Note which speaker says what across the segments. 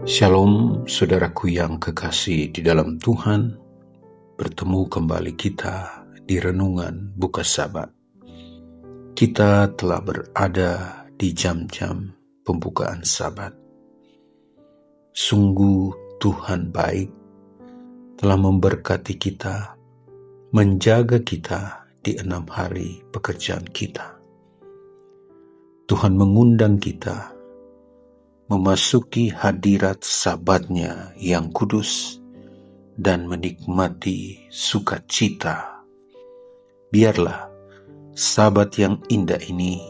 Speaker 1: Shalom, saudaraku yang kekasih di dalam Tuhan. Bertemu kembali kita di renungan buka Sabat. Kita telah berada di jam-jam pembukaan Sabat. Sungguh Tuhan baik, telah memberkati kita, menjaga kita di 6 hari pekerjaan kita. Tuhan mengundang kita memasuki hadirat Sabatnya yang kudus dan menikmati sukacita. Biarlah Sabat yang indah ini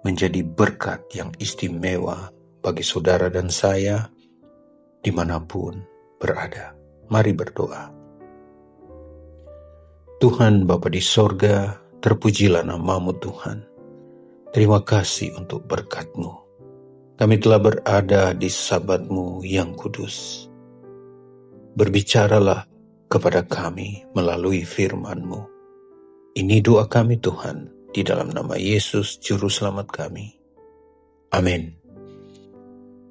Speaker 1: menjadi berkat yang istimewa bagi saudara dan saya dimanapun berada. Mari berdoa. Tuhan Bapa di sorga, terpujilah nama-Mu Tuhan. Terima kasih untuk berkat-Mu. Kami telah berada di Sabat-Mu yang kudus. Berbicaralah kepada kami melalui firman-Mu. Ini doa kami Tuhan, di dalam nama Yesus Juru Selamat kami. Amin.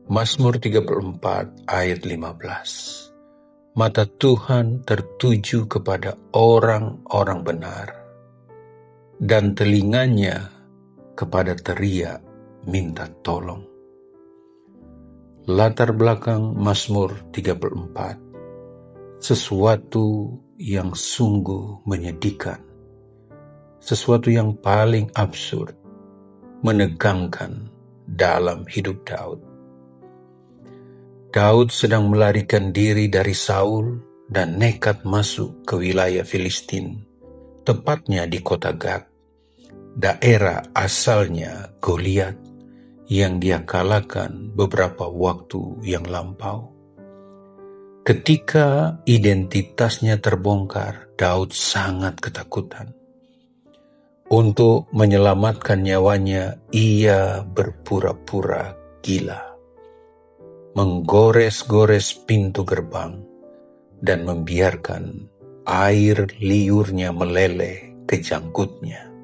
Speaker 1: Mazmur 34 ayat 15. Mata Tuhan tertuju kepada orang-orang benar, dan telinganya kepada teriak minta tolong. Latar belakang Mazmur 34, sesuatu yang sungguh menyedihkan, sesuatu yang paling absurd, menegangkan dalam hidup Daud. Daud sedang melarikan diri dari Saul dan nekat masuk ke wilayah Filistin, tepatnya di kota Gat, daerah asalnya Goliat, yang dia kalahkan beberapa waktu yang lampau. Ketika identitasnya terbongkar, Daud sangat ketakutan. Untuk menyelamatkan nyawanya, ia berpura-pura gila, menggores-gores pintu gerbang, dan membiarkan air liurnya meleleh ke janggutnya.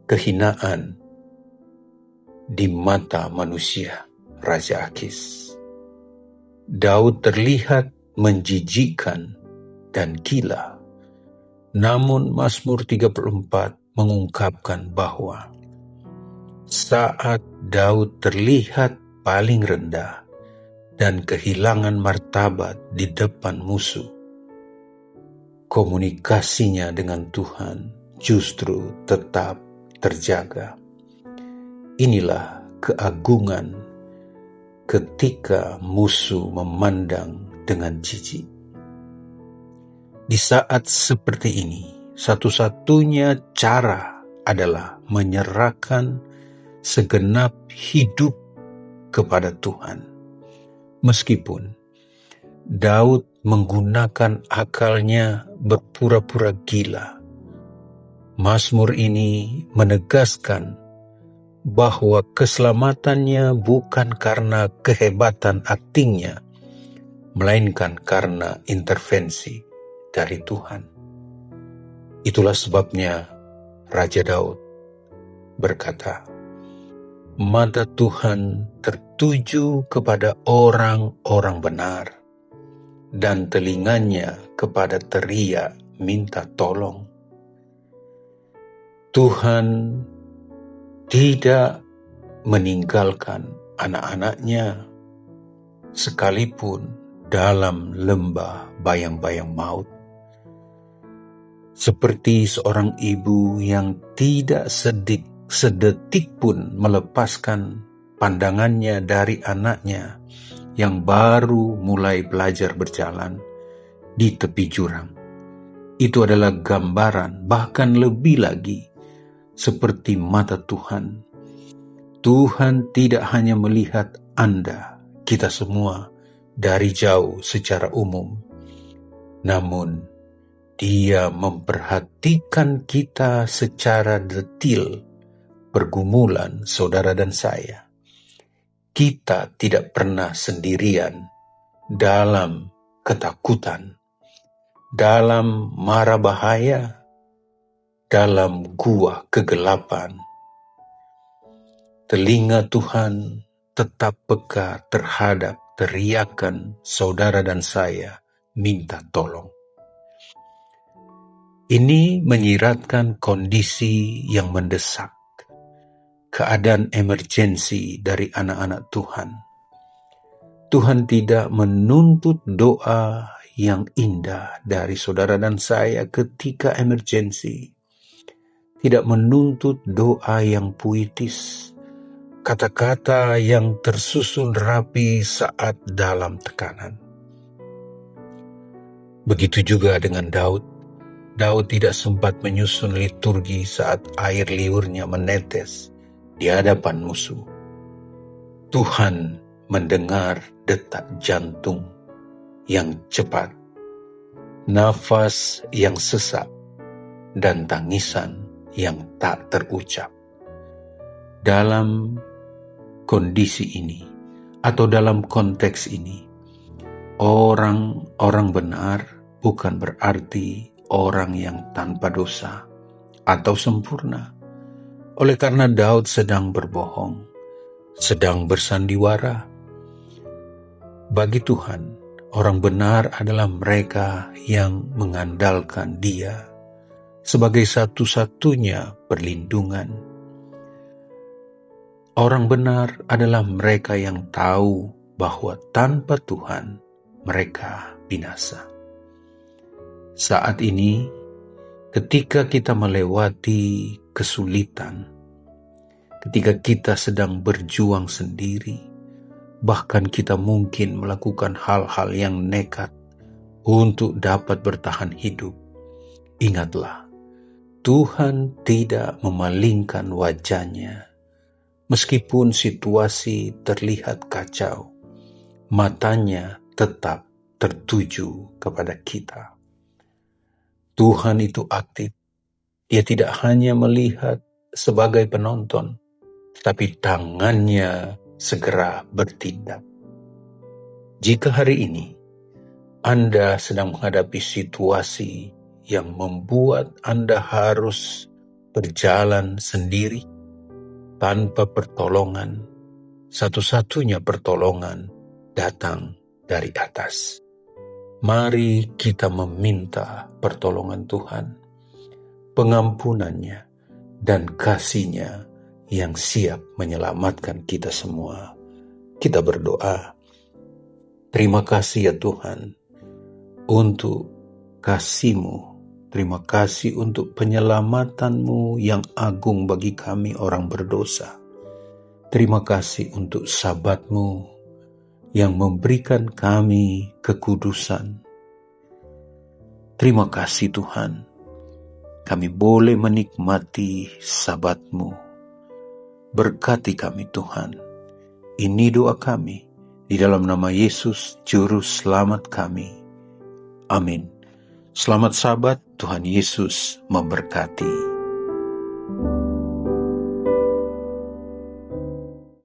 Speaker 1: Kehinaan di mata manusia, Raja Akis. Daud terlihat menjijikkan dan gila. Namun Mazmur 34 mengungkapkan bahwa saat Daud terlihat paling rendah dan kehilangan martabat di depan musuh, komunikasinya dengan Tuhan justru tetap terjaga. Inilah keagungan ketika musuh memandang dengan jijik. Di saat seperti ini, satu-satunya cara adalah menyerahkan segenap hidup kepada Tuhan. Meskipun Daud menggunakan akalnya berpura-pura gila, Mazmur ini menegaskan bahwa keselamatannya bukan karena kehebatan aktingnya, melainkan karena intervensi dari Tuhan. Itulah sebabnya Raja Daud berkata, mata Tuhan tertuju kepada orang-orang benar, dan telinganya kepada teriak minta tolong. Tuhan tidak meninggalkan anak-anaknya sekalipun dalam lembah bayang-bayang maut. Seperti seorang ibu yang tidak sedetik pun melepaskan pandangannya dari anaknya yang baru mulai belajar berjalan di tepi jurang. Itu adalah gambaran, bahkan lebih lagi, seperti mata Tuhan. Tuhan tidak hanya melihat Anda, kita semua, dari jauh secara umum, namun Dia memperhatikan kita secara detil, pergumulan saudara dan saya. Kita tidak pernah sendirian dalam ketakutan, dalam mara bahaya, dalam gua kegelapan. Telinga Tuhan tetap peka terhadap teriakan saudara dan saya minta tolong. Ini menyiratkan kondisi yang mendesak, keadaan emergensi dari anak-anak Tuhan. Tuhan tidak menuntut doa yang indah dari saudara dan saya ketika emergensi. Tidak menuntut doa yang puitis, kata-kata yang tersusun rapi saat dalam tekanan. Begitu juga dengan Daud. Daud tidak sempat menyusun liturgi saat air liurnya menetes di hadapan musuh. Tuhan mendengar detak jantung yang cepat, nafas yang sesak, dan tangisan yang tak terucap. Dalam kondisi ini, atau dalam konteks ini, orang benar bukan berarti orang yang tanpa dosa atau sempurna. Oleh karena Daud sedang berbohong, sedang bersandiwara. Bagi Tuhan, orang benar adalah mereka yang mengandalkan Dia sebagai satu-satunya perlindungan. Orang benar adalah mereka yang tahu bahwa tanpa Tuhan mereka binasa. Saat ini, ketika kita melewati kesulitan, ketika kita sedang berjuang sendiri, bahkan kita mungkin melakukan hal-hal yang nekat untuk dapat bertahan hidup, ingatlah, Tuhan tidak memalingkan wajahnya. Meskipun situasi terlihat kacau, matanya tetap tertuju kepada kita. Tuhan itu aktif. Dia tidak hanya melihat sebagai penonton, tapi tangannya segera bertindak. Jika hari ini Anda sedang menghadapi situasi yang membuat Anda harus berjalan sendiri tanpa pertolongan, satu-satunya pertolongan datang dari atas. Mari kita meminta pertolongan Tuhan, pengampunannya, dan kasih-Nya yang siap menyelamatkan kita semua. Kita berdoa. Terima kasih ya Tuhan untuk kasih-Mu. Terima kasih untuk penyelamatan-Mu yang agung bagi kami orang berdosa. Terima kasih untuk sabat-Mu yang memberikan kami kekudusan. Terima kasih Tuhan, kami boleh menikmati sabat-Mu. Berkati kami Tuhan. Ini doa kami di dalam nama Yesus Juru Selamat kami. Amin. Selamat Sabat, Tuhan Yesus memberkati.